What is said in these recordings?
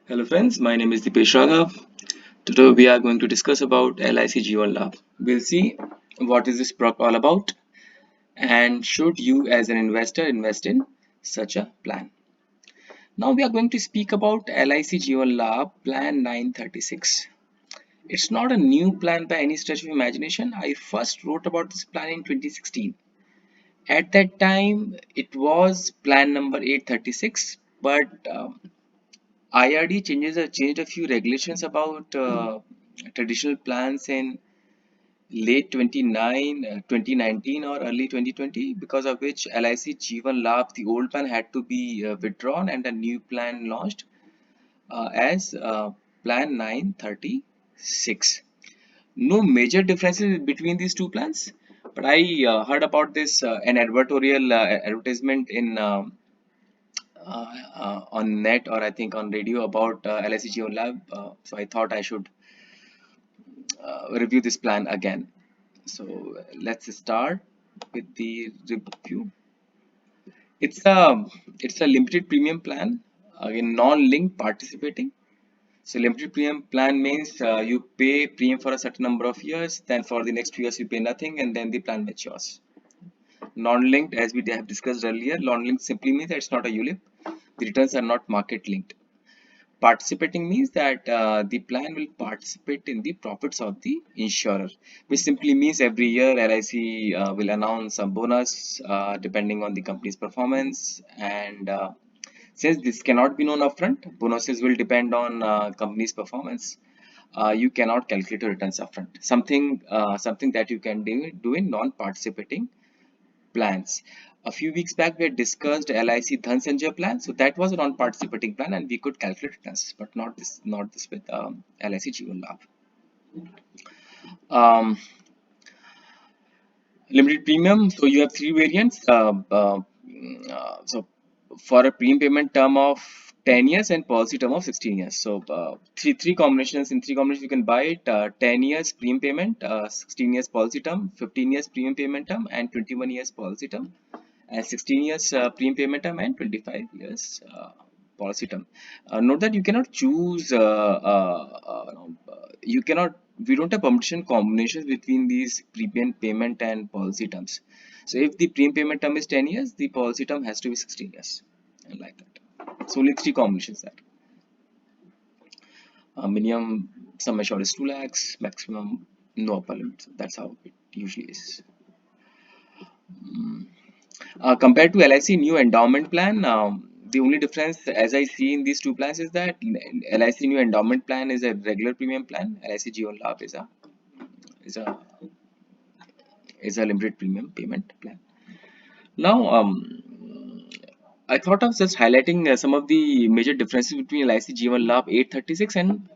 Hello friends, my name is Dipesh Raghav. Today we are going to discuss about LIC Jeevan Labh. We'll see what is this product all about and should you as an investor invest in such a plan. Now we are going to speak about LIC Jeevan Labh Plan 936. It's not a new plan by any stretch of imagination. I first wrote about this plan in 2016. At that time, it was plan number 836, but IRD changed a few regulations about traditional plans in late 2019 or early 2020, because of which LIC Jeevan Labh, the old plan, had to be withdrawn and a new plan launched as Plan 936. No major differences between these two plans, but I heard about this an advertorial advertisement in on net, or I think on radio, about LIC Jeevan Labh. So I thought I should review this plan again. So let's start with the review. It's a it's a limited premium plan, again non-linked participating. So limited premium plan means you pay premium for a certain number of years, then for the next 2 years you pay nothing, and then the plan matures. Non-linked, as we have discussed earlier, non-linked simply means that it's not a ULIP. The returns are not market linked. Participating means that the plan will participate in the profits of the insurer, which simply means every year LIC will announce some bonus depending on the company's performance. And since this cannot be known upfront, bonuses will depend on company's performance. You cannot calculate your returns upfront. Something that you can do in non-participating plans. A few weeks back, we had discussed LIC Dhan Sanjay plan. So that was a non-participating plan, and we could calculate returns, but not this with LIC Jeevan Labh. Um, Limited premium. So you have three variants. So for a premium payment term of 10 years and policy term of 16 years. So three combinations. In three combinations, you can buy it: 10 years premium payment, 16 years policy term, 15 years premium payment term, and 21 years policy term, and 16 years premium payment term, and 25 years policy term. Note that you cannot choose, you cannot, we don't have permission combinations between these premium payment and policy terms. So if the premium payment term is 10 years, the policy term has to be 16 years, and like that. So only three combinations there. Minimum sum assured is 2 lakhs, maximum no upper limit. So that's how it usually is. Compared to LIC new endowment plan, the only difference as I see in these two plans is that LIC new endowment plan is a regular premium plan. LIC Jeevan Labh is a is a limited premium payment plan. Now, I thought of just highlighting some of the major differences between LIC Jeevan Labh 836 and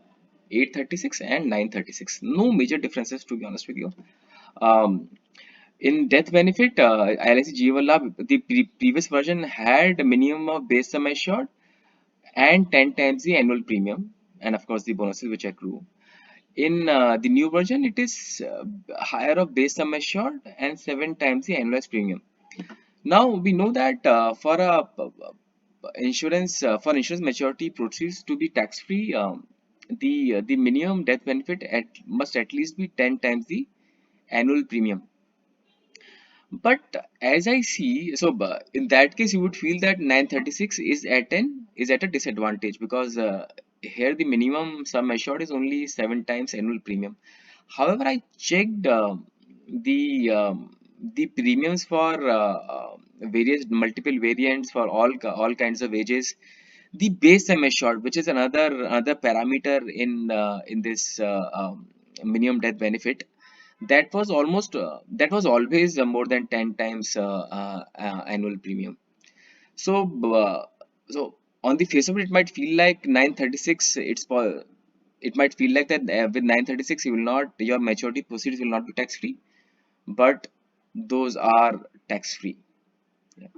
936. No major differences, to be honest with you. Um, in death benefit, LIC Jeevan Labh, the previous version had a minimum of base sum assured and 10 times the annual premium, and of course the bonuses which accrue. In the new version, it is higher of base sum assured and 7 times the annualized premium. Now we know that for a insurance maturity proceeds to be tax free, the minimum death benefit must at least be 10 times the annual premium. But as I see, so in that case, you would feel that 936 is at a disadvantage, because here the minimum sum assured is only 7 times annual premium. However, I checked the premiums for various multiple variants for all kinds of ages. The base sum assured, which is another parameter in this minimum death benefit, that was always more than 10 times annual premium. So so on the face of it, it might feel like 936, it might feel like that with 936 you will not, your maturity proceeds will not be tax free, but those are tax free. Yeah.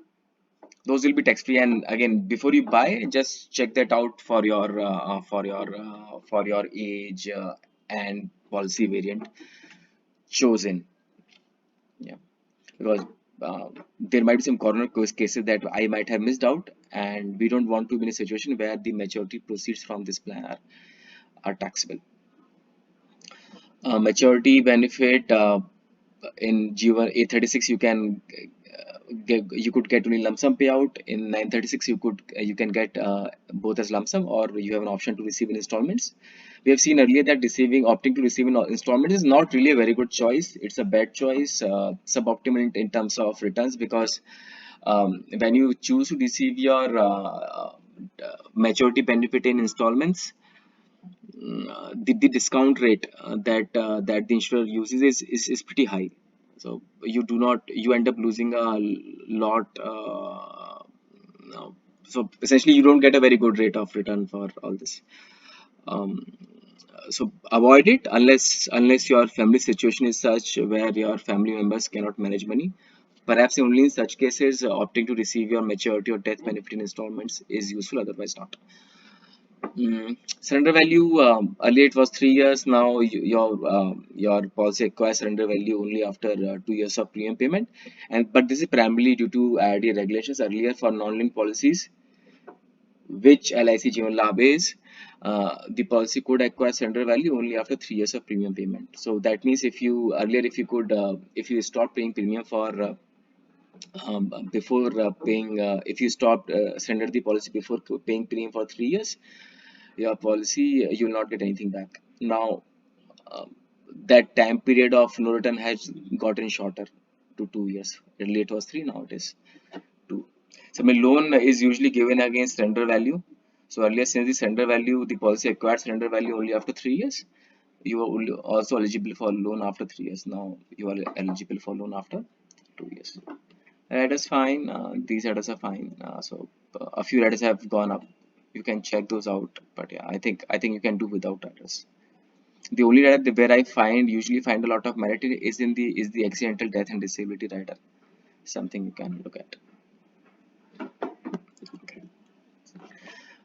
Those will be tax free, and again, before you buy, just check that out for your age and policy variant chosen. Yeah, because there might be some corner cases that I might have missed out, and we don't want to be in a situation where the maturity proceeds from this plan are taxable. Maturity benefit in Jeevan 836 you can you could get only lump sum payout. In 936 you can get both as lump sum, or you have an option to receive in installments. We have seen earlier that opting to receive in installments is not really a very good choice. It's a bad choice, suboptimal in terms of returns, because when you choose to receive your maturity benefit in installments, the discount rate that the insurer uses is pretty high. So you end up losing a lot. So essentially, you don't get a very good rate of return for all this. Um, so avoid it unless your family situation is such where your family members cannot manage money. Perhaps only in such cases, opting to receive your maturity or death benefit in installments is useful. Otherwise, not. Surrender value, earlier it was 3 years. Now your policy acquires surrender value only after 2 years of premium payment, and but this is primarily due to IRDA regulations. Earlier, for non-linked policies, which LIC Jeevan Labh is, the policy could acquire surrender value only after 3 years of premium payment. So that means if you stop paying premium for before paying if you stop surrender the policy before paying premium for 3 years, your policy you will not get anything back. Now um, that time period of no return has gotten shorter to 2 years. Earlier it was three, now it is two. So my loan is usually given against surrender value. So earlier, since the surrender value, the policy acquired surrender value only after 3 years, you are also eligible for loan after 3 years. Now you are eligible for loan after 2 years. Riders fine. These riders are fine. A few riders have gone up. You can check those out. But yeah, I think you can do without riders. The only rider where I usually find a lot of merit is the accidental death and disability rider. Something you can look at. Okay.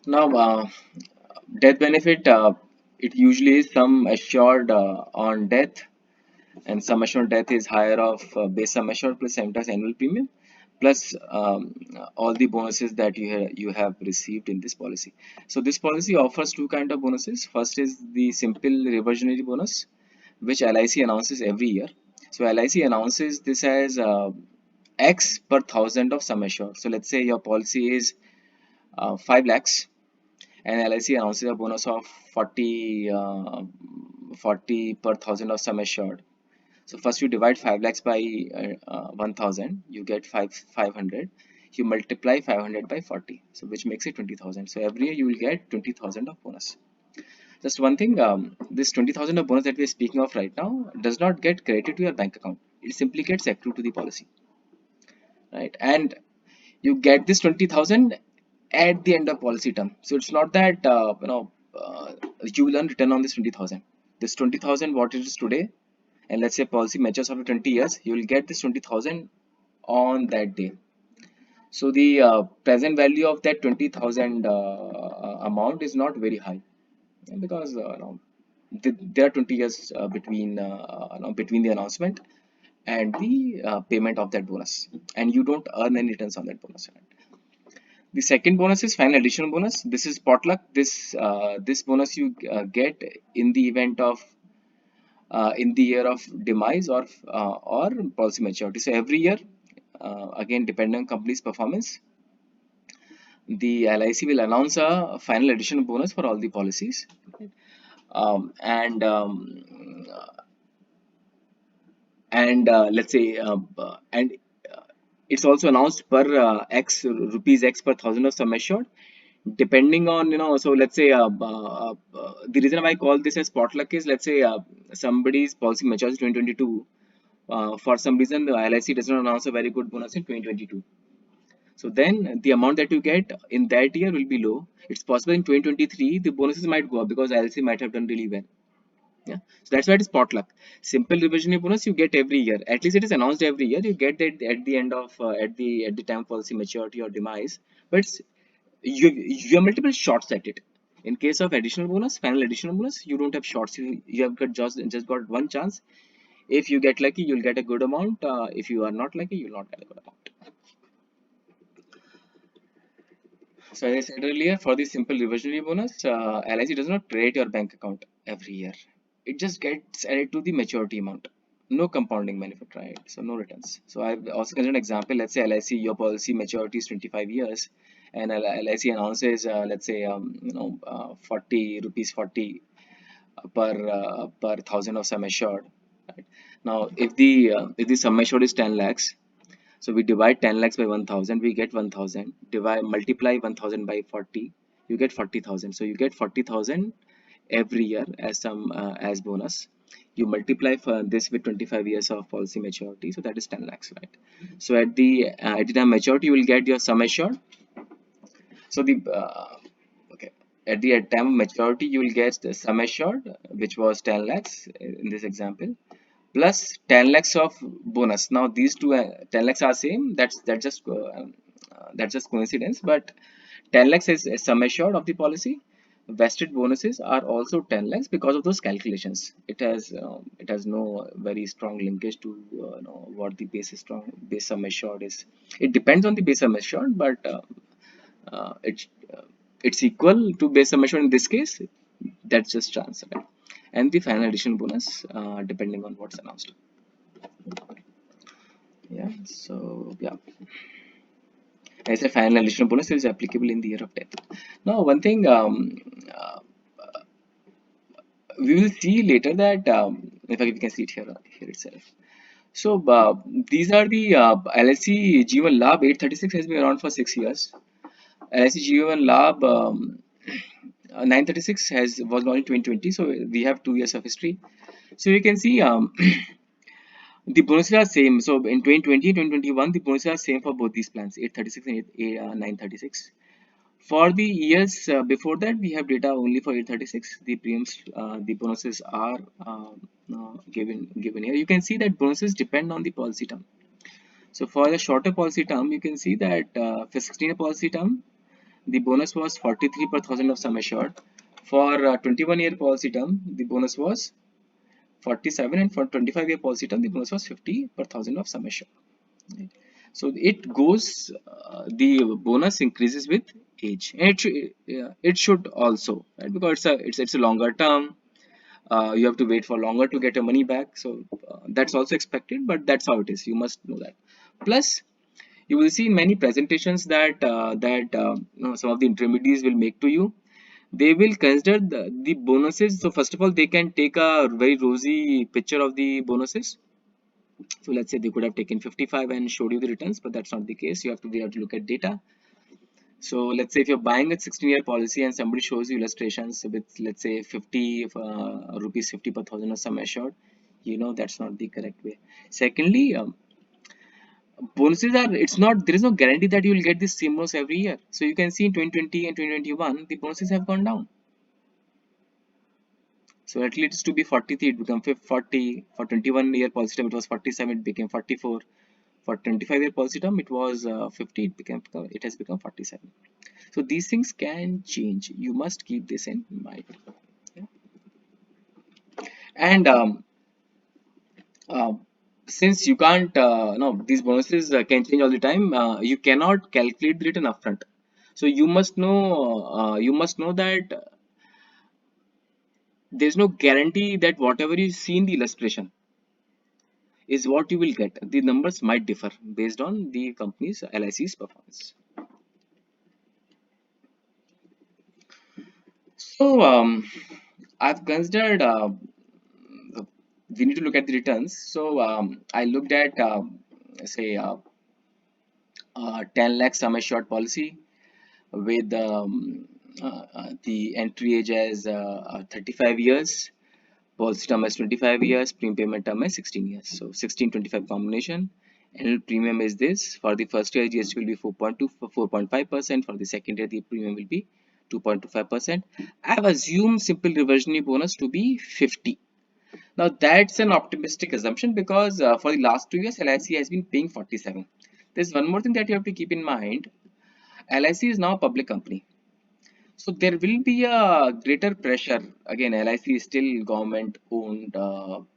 Now, death benefit. It usually is some assured on death, and sum assured death is higher of base sum assured plus times annual premium plus all the bonuses that you have received in this policy. So this policy offers two kind of bonuses. First is the simple reversionary bonus, which LIC announces every year. So LIC announces this as X per thousand of sum assured. So let's say your policy is 5 lakhs, and LIC announces a bonus of 40 per thousand of sum assured. So first you divide 5 lakhs by 1000, you get 500. You multiply 500 by 40, so which makes it 20,000. So every year you will get 20,000 of bonus. Just one thing, this 20,000 of bonus that we are speaking of right now does not get credited to your bank account. It simply gets accrued to the policy, right? And you get this 20,000 at the end of policy term. So it's not that you will earn return on this 20,000. This 20,000 what it is today, and let's say policy matures after 20 years, you will get this 20,000 on that day. So the present value of that 20,000 amount is not very high, because there are 20 years between the announcement and the payment of that bonus, and you don't earn any returns on that bonus. The second bonus is final additional bonus. This is potluck. This bonus you get in the event of in the year of demise or policy maturity. So every year, again depending on company's performance, the LIC will announce a final additional bonus for all the policies. Um, and um, let's say and it's also announced per X rupees X per thousand of sum assured, depending on so let's say the reason why I call this as potluck is, let's say somebody's policy matures 2022. For some reason the LIC does not announce a very good bonus in 2022. So then the amount that you get in that year will be low. It's possible in 2023 the bonuses might go up because LIC might have done really well. Yeah, so that's why it is potluck. Simple revisionary bonus you get every year. At least it is announced every year. You get it at the end of at the time policy maturity or demise. But you have multiple shots at it. In case of additional bonus, final additional bonus, you don't have shots. You have got just got one chance. If you get lucky, you'll get a good amount. If you are not lucky, you'll not get a good amount. So as I said earlier, for the simple reversionary bonus, LIC does not create your bank account every year. It just gets added to the maturity amount. No compounding benefit, right? So no returns. So I've also considered an example. Let's say LIC, your policy maturity is 25 years, and LIC announces, let's say, 40 rupees 40 per thousand of sum assured. Right? Now, if the sum assured is 10 lakhs, so we divide 10 lakhs by 1000, we get 1000. Divide, multiply 1000 by 40, you get 40,000. So you get 40,000 every year as some as bonus. You multiply for this with 25 years of policy maturity, so that is 10 lakhs, right? So at the time maturity, you will get your sum assured. So the okay, at the time of maturity, you will get the sum assured, which was 10 lakhs in this example, plus 10 lakhs of bonus. Now these two 10 lakhs are same. That's just coincidence. But 10 lakhs is a sum assured of the policy. Vested bonuses are also 10 lakhs because of those calculations. It has no very strong linkage to what the base sum assured is. It depends on the base sum assured, but it's equal to base sum assured in this case. That's just chance, right? And the final addition bonus, depending on what's announced. Yeah, so yeah, as a final additional bonus is applicable in the year of death. Now, one thing uh, we will see later that in fact we can see it here itself. So these are the LIC Jeevan Labh 836 has been around for 6 years. LIC Jeevan Labh 936 was launched in 2020, so we have 2 years of history. So you can see the bonuses are same. So in 2020 and 2021, the bonuses are same for both these plans, 836 and 936. For the years before that, we have data only for 836. The premiums, the bonuses are given here. You can see that bonuses depend on the policy term. So for the shorter policy term, you can see that for 16 policy term, the bonus was 43 per thousand of sum assured. For 21-year policy term, the bonus was 47, and for 25-year policy term, the bonus was 50 per thousand of sum assured. Right? So it goes, the bonus increases with age, and it should also, right? Because it's a longer term. You have to wait for longer to get your money back. So that's also expected, but that's how it is. You must know that. Plus, you will see in many presentations that some of the intermediaries will make to you. They will consider the bonuses. So first of all, they can take a very rosy picture of the bonuses. So let's say they could have taken 55 and showed you the returns, but that's not the case. We have to look at data. So let's say if you're buying a 16-year policy and somebody shows you illustrations with, let's say, 50 rupees 50 per thousand or some assured, that's not the correct way. Secondly, bonuses are, it's not, there is no guarantee that you will get the same bonus every year. So you can see in 2020 and 2021, the bonuses have gone down. So at least to be 43, it became 40. For 21-year policy term, it was 47, it became 44. For 25-year policy term, it was 50, it has become 47. So these things can change. You must keep this in mind. Yeah. And uh, since you can't, no, these bonuses can change all the time. You cannot calculate the return upfront. So you must know that there's no guarantee that whatever you see in the illustration is what you will get. The numbers might differ based on the company's LIC's performance. So I've considered we need to look at the returns. So I looked at say 10 lakh sum assured policy with the entry age as 35 years, policy term as 25 years, premium payment term as 16 years. So 16-25 combination. Annual premium is this. For the first year, GST will be 4.5%. For the second year, the premium will be 2.25%. I have assumed simple reversionary bonus to be 50. Now that's an optimistic assumption because for the last 2 years, LIC has been paying 47. There's one more thing that you have to keep in mind. LIC is now a public company. So there will be a greater pressure. Again, LIC is still government owned.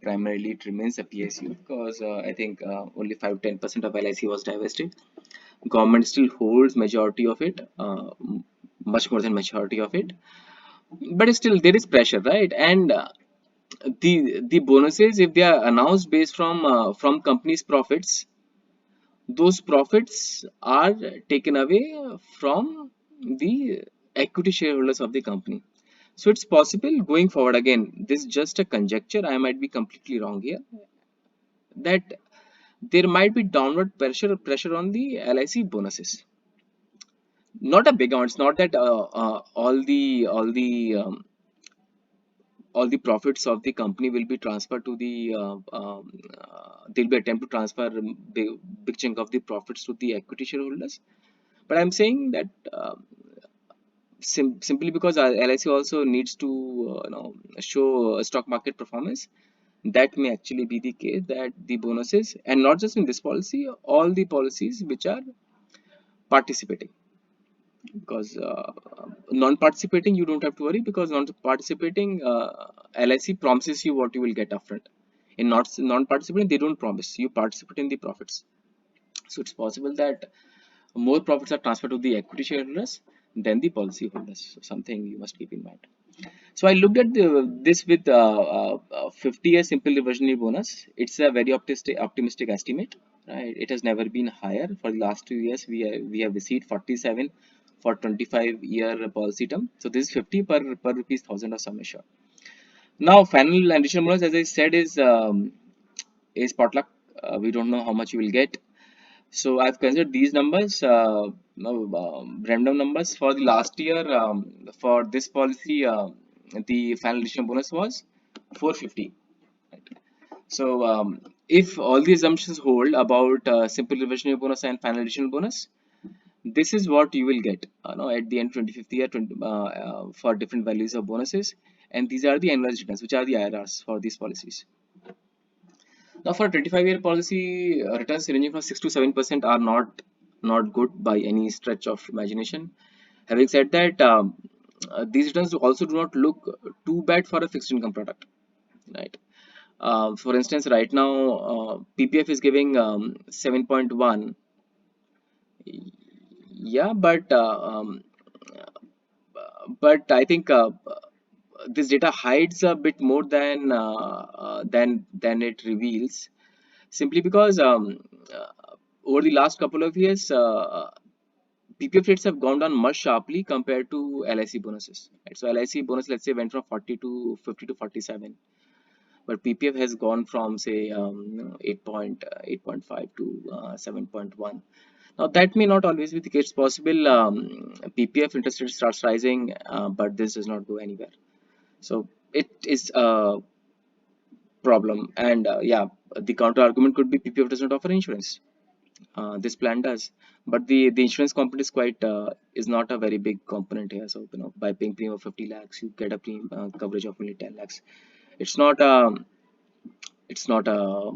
Primarily, it remains a PSU because I think only 5-10% of LIC was divested. Government still holds majority of it, much more than majority of it. But still, there is pressure, right? And the bonuses, if they are announced based from company's profits, those profits are taken away from the equity shareholders of the company. So it's possible going forward. Again, this is just a conjecture. I might be completely wrong here. That there might be downward pressure on the LIC bonuses. Not a big amount. It's not that all the profits of the company will be transferred to the they'll be attempt to transfer big chunk of the profits to the equity shareholders. But I'm saying that simply because LIC also needs to show stock market performance, that may actually be the case that the bonuses, and not just in this policy, all the policies which are participating. Because non-participating, you don't have to worry, because non-participating, LIC promises you what you will get upfront. In not non-participating, they don't promise. You participate in the profits. So it's possible that more profits are transferred to the equity shareholders than the policy holders. So something you must keep in mind. So I looked at this with 50-year simple reversionary bonus. It's a very optimistic estimate. Right? It has never been higher. For the last 2 years, we have received 47 for 25-year policy term. So this is 50 per rupees thousand of sum assured. Now final additional bonus, as I said, is potluck. We don't know how much you will get. So I've considered these numbers, random numbers for the last year. For this policy, the final additional bonus was 450. Right? So if all the assumptions hold about simple reversionary bonus and final additional bonus, this is what you will get at the end 25th year for different values of bonuses. And these are the annualized returns, which are the IRRs for these policies. Now, for a 25-year policy, returns ranging from 6 to 7% are not good by any stretch of imagination. Having said that, these returns also do not look too bad for a fixed income product, right? For instance, right now, PPF is giving 7.1. Yeah, but I think this data hides a bit more than it reveals, simply because over the last couple of years, PPF rates have gone down much sharply compared to LIC bonuses. Right? So LIC bonus, let's say, went from 40 to 50 to 47, but PPF has gone from, say, 8.5 to 7.1. Now that may not always be the case. It's possible PPF interest rate starts rising, but this does not go anywhere. So it is a problem. And yeah, the counter argument could be PPF does not offer insurance. This plan does, but the insurance component is quite is not a very big component here. So by paying premium of 50 lakhs, you get a premium coverage of only 10 lakhs. It's not a it's not a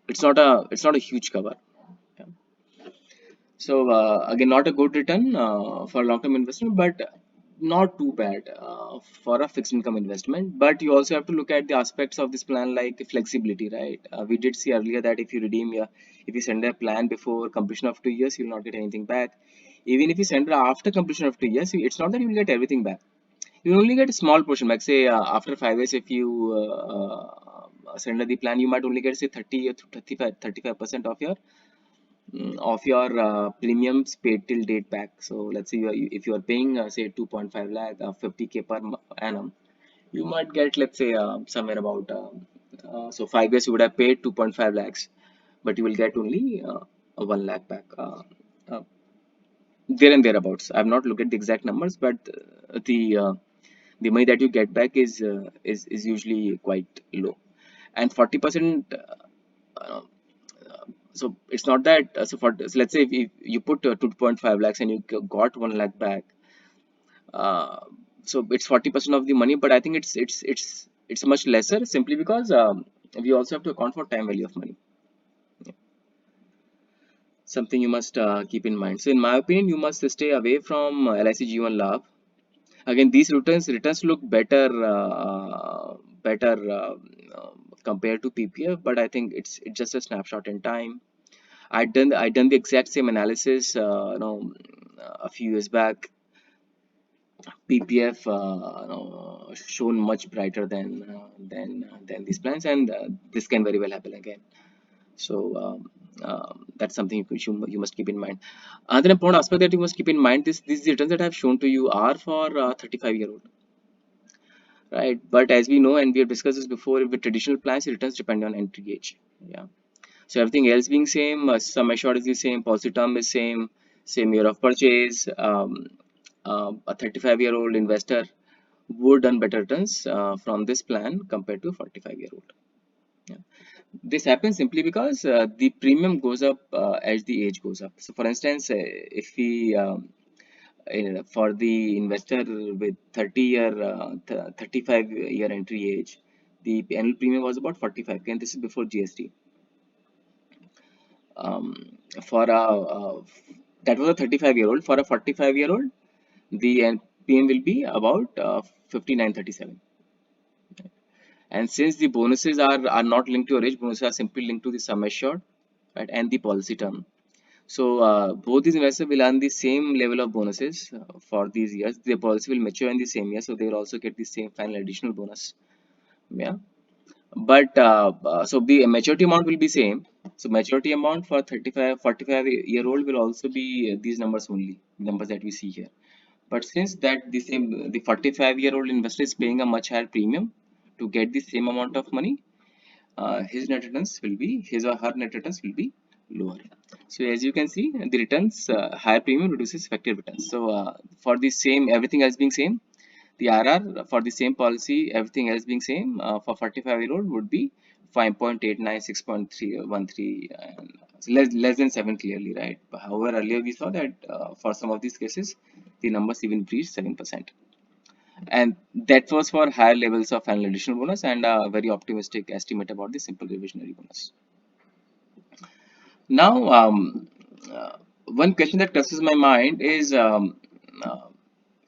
it's not a huge cover. Yeah. So again, not a good return for long-term investment, but not too bad for a fixed income investment. But you also have to look at the aspects of this plan, like flexibility, right? We did see earlier that if you if you send a plan before completion of 2 years, you will not get anything back. Even if you send it after completion of 2 years, it's not that you will get everything back. You will only get a small portion. Like say after 5 years, if you surrender the plan, you might only get say 30 or 35% of your premiums paid till date back. So let's say if you are paying say 2.5 lakh 50K per annum, you might get, let's say, somewhere about so 5 years you would have paid 2.5 lakhs, but you will get only 1 lakh back, there and thereabouts. I've not looked at the exact numbers, but the money that you get back is usually quite low. And 40%, so it's not that so let's say if you put 2.5 lakhs and you got 1 lakh back, uh, so it's 40% of the money, but I think it's much lesser, simply because we also have to account for time value of money. something you must keep in mind. So in my opinion, you must stay away from LIC Jeevan Labh. Again, these returns look better compared to PPF, but I think it's just a snapshot in time. I done the exact same analysis, a few years back. PPF shown much brighter than these plans, and this can very well happen again. So that's something you must keep in mind. Another important aspect that you must keep in mind, these returns that I've shown to you are for 35-year-old, right? But as we know, and we have discussed this before, with traditional plans, returns depend on entry age. Yeah. So everything else being same, sum assured is the same, policy term is same year of purchase. A 35-year-old investor would earn better returns from this plan compared to a 45-year-old. Yeah. This happens simply because the premium goes up as the age goes up. So, for instance, if we for the investor with 35-year entry age, the annual premium was about 45, and this is before GST. For a that was a 35-year-old. For a 45-year-old, the PM will be about 59.37. And since the bonuses are not linked to your age, bonuses are simply linked to the sum assured, right, and the policy term. So both these investors will earn the same level of bonuses for these years. Their policy will mature in the same year, so they will also get the same final additional bonus. Yeah, but so the maturity amount will be same. So maturity amount for 35, 45-year-old will also be these numbers only, numbers that we see here. But since that the 45-year-old investor is paying a much higher premium to get the same amount of money, his or her net returns will be lower. So as you can see, the returns higher premium reduces effective returns. So for the same, everything else being same, the RR for the same policy, everything else being same, for 45-year-old would be 5.89, 6.313, and less than 7 clearly, right? But however, earlier we saw that for some of these cases, the numbers even breached 7%. And that was for higher levels of annual additional bonus and a very optimistic estimate about the simple revisionary bonus. Now, one question that crosses my mind is, and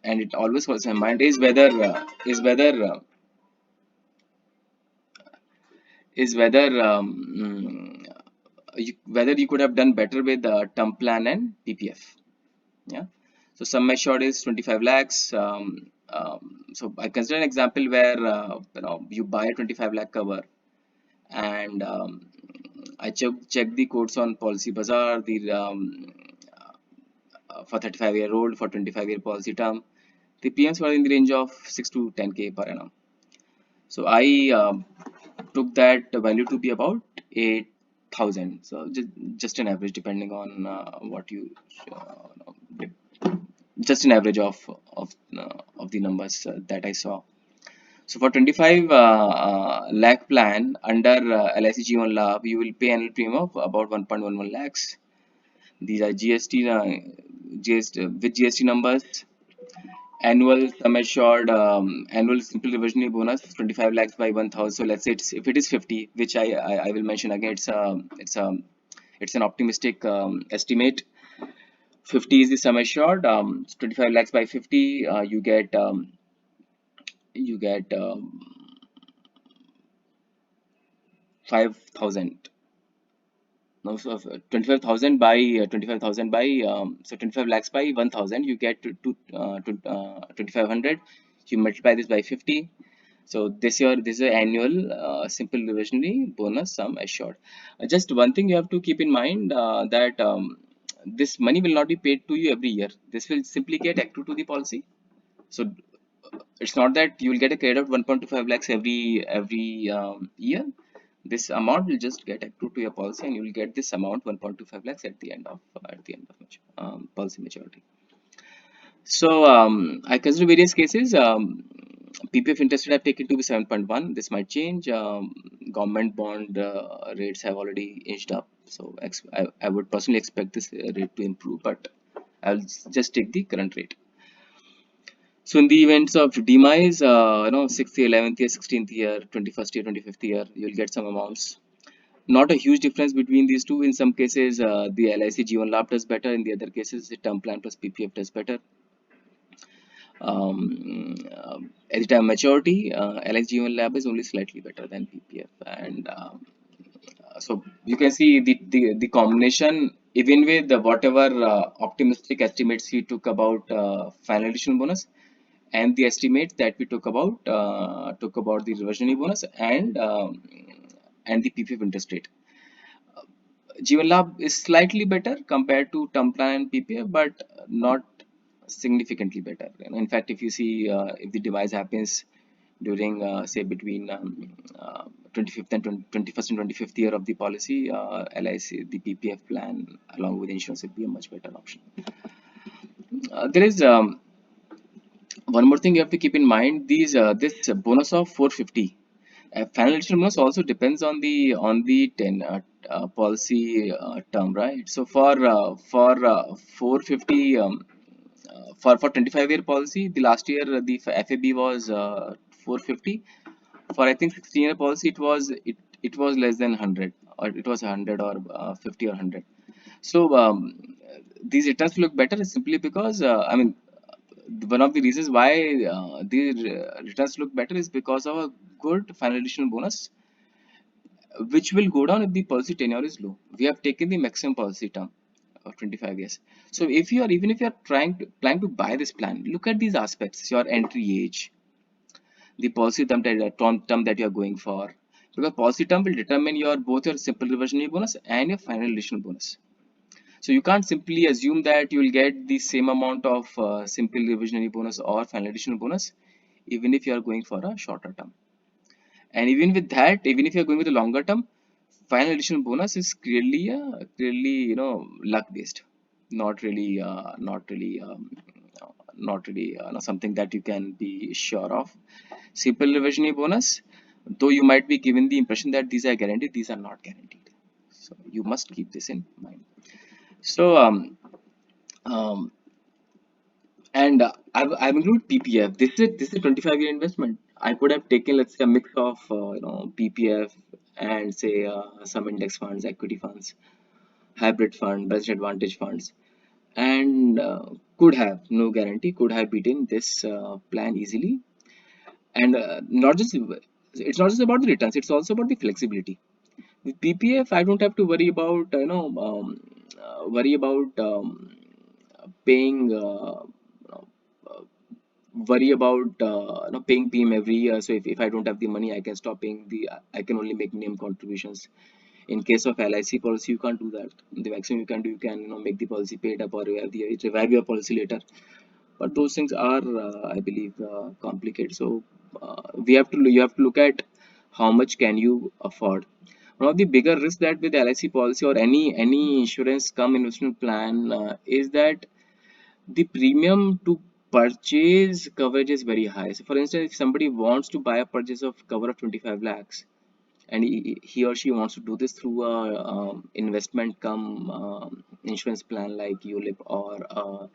it always crosses my mind, is whether you could have done better with term plan and PPF. Yeah. So sum assured is 25 lakhs. So I consider an example where you buy a 25 lakh cover, and I check the quotes on Policy Bazaar, the for 35-year-old for 25-year policy term, the PMs were in the range of 6 to 10K per annum. So I took that value to be about 8,000. So just an average, depending on what you just an average of the numbers that I saw. So for 25 lakh plan under LIC Jeevan Labh, you will pay annual premium of about 1.11 lakhs. These are with GST numbers. Annual sum assured, annual simple reversionary bonus 25 lakhs by 1,000. So let's say if it is 50, which I will mention again, it's an optimistic estimate. 50 is the sum assured. 25 lakhs by 50, you get 5,000. No, so 25,000 by 25,000 by so 25 lakhs by 1,000, you get to 2,500. You multiply this by 50. So this is an annual simple reversionary bonus sum assured. Just one thing you have to keep in mind, that this money will not be paid to you every year. This will simply get accrued to the policy. So it's not that you will get a credit of 1.25 lakhs every year. This amount will just get accrued to your policy, and you will get this amount 1.25 lakhs at the end of policy maturity. So I consider various cases. PPF interest rate have taken to be 7.1. This might change. Government bond rates have already inched up, so I would personally expect this rate to improve, but I'll just take the current rate. So in the events of demise, 6th year, 11th year, 16th year, 21st year, 25th year, you'll get some amounts. Not a huge difference between these two. In some cases, the LIC Jeevan Labh does better. In the other cases, the term plan plus PPF does better. At the time maturity, LIC Jeevan Labh is only slightly better than PPF, and so you can see the combination, even with the whatever optimistic estimates we took about final additional bonus, and the estimates that we took about the reversionary bonus and the PPF interest rate. Jeevan Labh is slightly better compared to term plan and PPF, but not significantly better. In fact, if you see, if the device happens during, say, between 25th and 21st and 25th year of the policy, LIC, the PPF plan along with insurance would be a much better option. There is one more thing you have to keep in mind. This bonus of 450. Final additional bonus also depends on the 10 policy term, right? So for 450 for 25-year policy, the last year the FAB was 450. For I think 16-year policy, it was less than 100, or it was 100 or 50 or 100. So these returns look better simply because I mean, one of the reasons why these returns look better is because of a good final additional bonus, which will go down if the policy tenure is low. We have taken the maximum policy term of 25 years. So if you are, even if you are planning to buy this plan, look at these aspects: your entry age, the policy term that you are going for, because policy term will determine your both your simple reversionary bonus and your final additional bonus. So you can't simply assume that you will get the same amount of simple reversionary bonus or final additional bonus, even if you are going for a shorter term. And even with that, even if you are going with a longer term, final additional bonus is clearly, luck based, not really something that you can be sure of. Simple reversionary bonus, though you might be given the impression that these are guaranteed, these are not guaranteed. So you must keep this in mind. So and I've included PPF. This is 25-year investment. I could have taken, let's say, a mix of PPF and say some index funds, equity funds, hybrid fund, best advantage funds, and could have, no guarantee, could have beaten this plan easily. And not just it's not just about the returns; it's also about the flexibility. With PPF, I don't have to worry about worry about paying. Worry about paying PM every year. So if I don't have the money, I can stop paying I can only make minimum contributions. In case of LIC policy, you can't do that. The maximum you can do, you can make the policy paid up, or revive your policy later. But those things are, I believe, complicated. So you have to look at how much can you afford. One of the bigger risks that with LIC policy or any insurance come investment plan is that the premium to purchase coverage is very high. So for instance, if somebody wants to buy a purchase of cover of 25 lakhs, and he or she wants to do this through a investment come insurance plan like ULIP, or a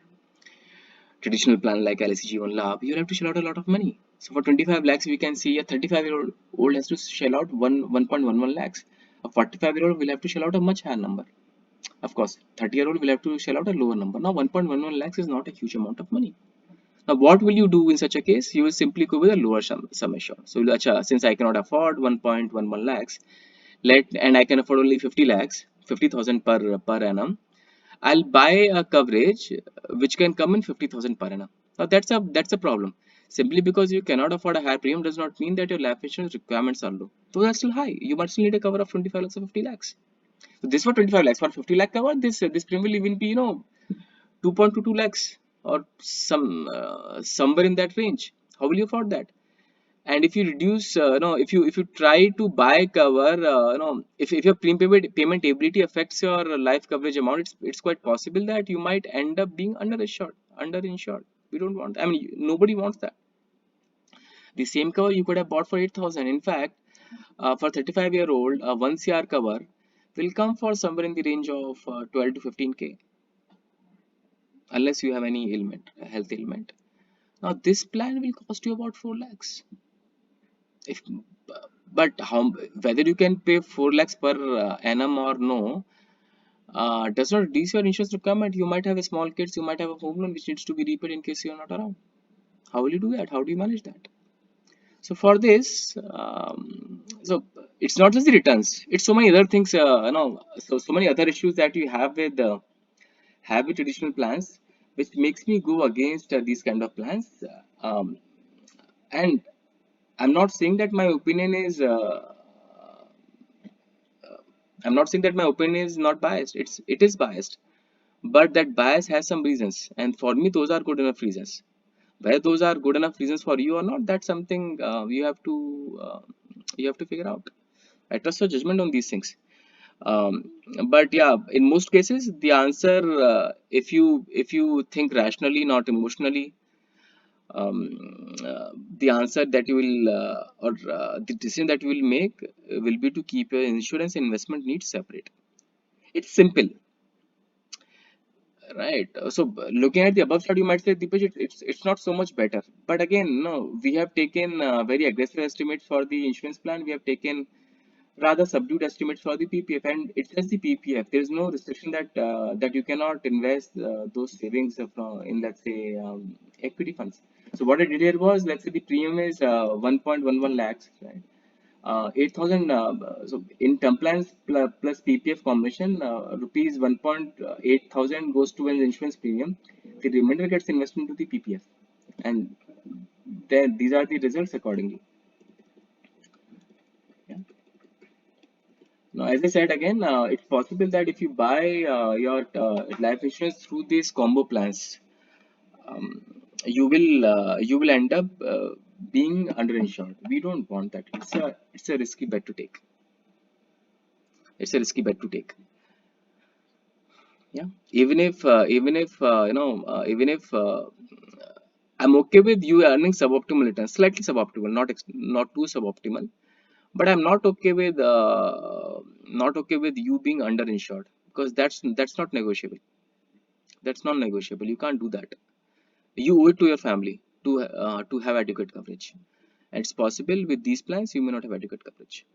traditional plan like LIC Jeevan Labh, you'll have to shell out a lot of money. So for 25 lakhs, we can see a 35-year-old has to shell out 1.11 lakhs. A 45-year-old will have to shell out a much higher number. Of course, 30-year-old will have to shell out a lower number. Now, 1.11 lakhs is not a huge amount of money. Now, what will you do in such a case? You will simply go with a lower sum assured. So, since I cannot afford 1.11 lakhs, and I can afford only 50 lakhs, 50,000 per annum, I'll buy a coverage which can come in 50,000 per annum. Now, that's a problem. Simply because you cannot afford a higher premium does not mean that your life insurance requirements are low. Those are still high. You might still need a cover of 25 lakhs or 50 lakhs. So this for 25 lakhs. For 50 lakh cover, this premium will even be 2.22 lakhs, or somewhere in that range. How will you afford that? And if you reduce, if you try to buy cover, if your payment ability affects your life coverage amount, it's quite possible that you might end up being underinsured. We don't want, I mean, nobody wants that. The same cover you could have bought for 8,000. In fact, for 35-year-old, a 1 CR cover will come for somewhere in the range of 12 to 15K, unless you have any ailment, a health ailment. Now, this plan will cost you about 4 lakhs. If But how, whether you can pay 4 lakhs per annum or no, does not reduce your insurance requirement. You might have a small kids, you might have a home loan which needs to be repaid in case you are not around. How will you do that? How do you manage that? So for this, so it's not just the returns, it's so many other things, so many other issues that you have with traditional plans, which makes me go against these kind of plans. um, and I'm not saying that my opinion is I'm not saying that my opinion is not biased. It is biased, but that bias has some reasons, and for me, those are good enough reasons. Whether those are good enough reasons for you or not, that's something you have to figure out. I trust your judgment on these things. Um, but yeah, in most cases, the answer, if you think rationally, not emotionally, the answer that you will the decision that you will make will be to keep your insurance and investment needs separate. It's simple, right? So looking at the above slide, you might say, Deepesh, it's not so much better. But again, no, we have taken very aggressive estimates for the insurance plan. We have taken rather subdued estimates for the PPF, and it's just the PPF. There is no restriction that you cannot invest those savings in, let's say, equity funds. So what I did here was, let's say the premium is 1.11 lakhs, right? 8,000, so in term plans plus PPF combination, rupees 1.8 thousand goes to an insurance premium. The remainder gets invested into the PPF, and then these are the results accordingly. Yeah. Now, as I said again, it's possible that if you buy your life insurance through these combo plans, um, you will end up being underinsured. We don't want that. It's a risky bet to take. It's a risky bet to take. Yeah. Even if I'm okay with you earning suboptimal returns, slightly suboptimal, not too suboptimal, but I'm not okay with you being underinsured, because that's not negotiable. That's not negotiable. You can't do that. You owe it to your family to have adequate coverage. And it's possible with these plans you may not have adequate coverage.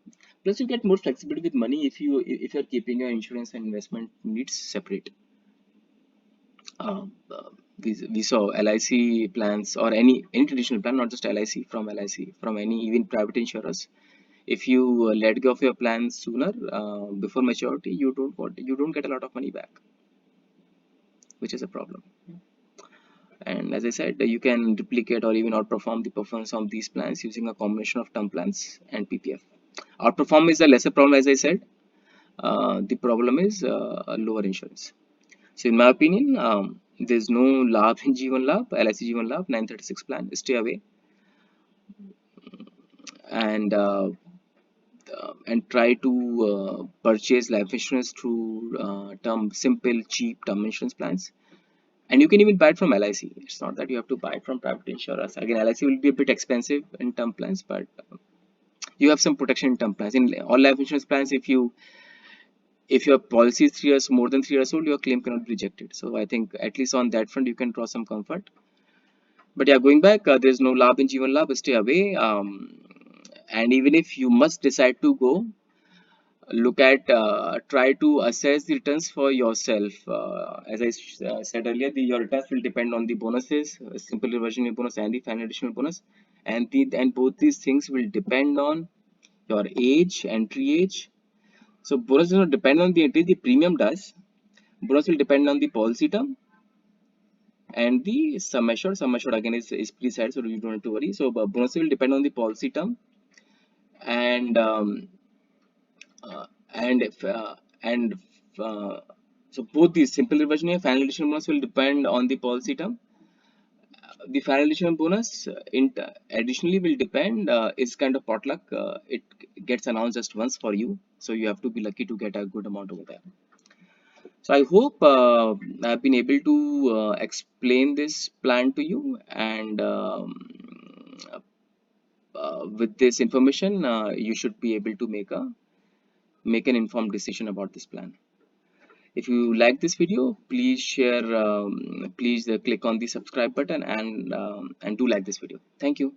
Plus, you get more flexibility with money if you're keeping your insurance and investment needs separate. We saw LIC plans, or any traditional plan, not just LIC, from LIC, from any even private insurers. If you let go of your plan sooner, before maturity, you don't get a lot of money back, which is a problem. And as I said, you can replicate or even outperform the performance of these plans using a combination of term plans and PPF. Outperform is a lesser problem, as I said. The problem is lower insurance. So in my opinion, there's no Labh in Jeevan Labh, LIC Jeevan Labh 936 plan. Stay away, and try to purchase life insurance through simple, cheap term insurance plans. And you can even buy it from LIC. It's not that you have to buy it from private insurers. Again, LIC will be a bit expensive in term plans, but you have some protection in term plans. In all life insurance plans, if your policy is 3 years, more than 3 years old, your claim cannot be rejected. So I think at least on that front, you can draw some comfort. But yeah, going back, there's no Labh in Jeevan Labh. Stay away. And even if you must decide to go, try to assess the returns for yourself. As I said earlier, your returns will depend on the bonuses, simple reversion bonus and the final additional bonus, and both these things will depend on your age, entry age. So bonus does not depend on the entry, the premium does. Bonus will depend on the policy term, and the sum assured. Sum assured again is preset, so you don't have to worry. So bonus will depend on the policy term, and uh, and if and so both the simple reversion and final additional bonus will depend on the policy term. The final additional bonus additionally will depend, is kind of potluck. It gets announced just once for you, so you have to be lucky to get a good amount over there. So I hope I've been able to explain this plan to you, and with this information, you should be able to make an informed decision about this plan. If you like this video, please share, please click on the subscribe button, and do like this video. Thank you.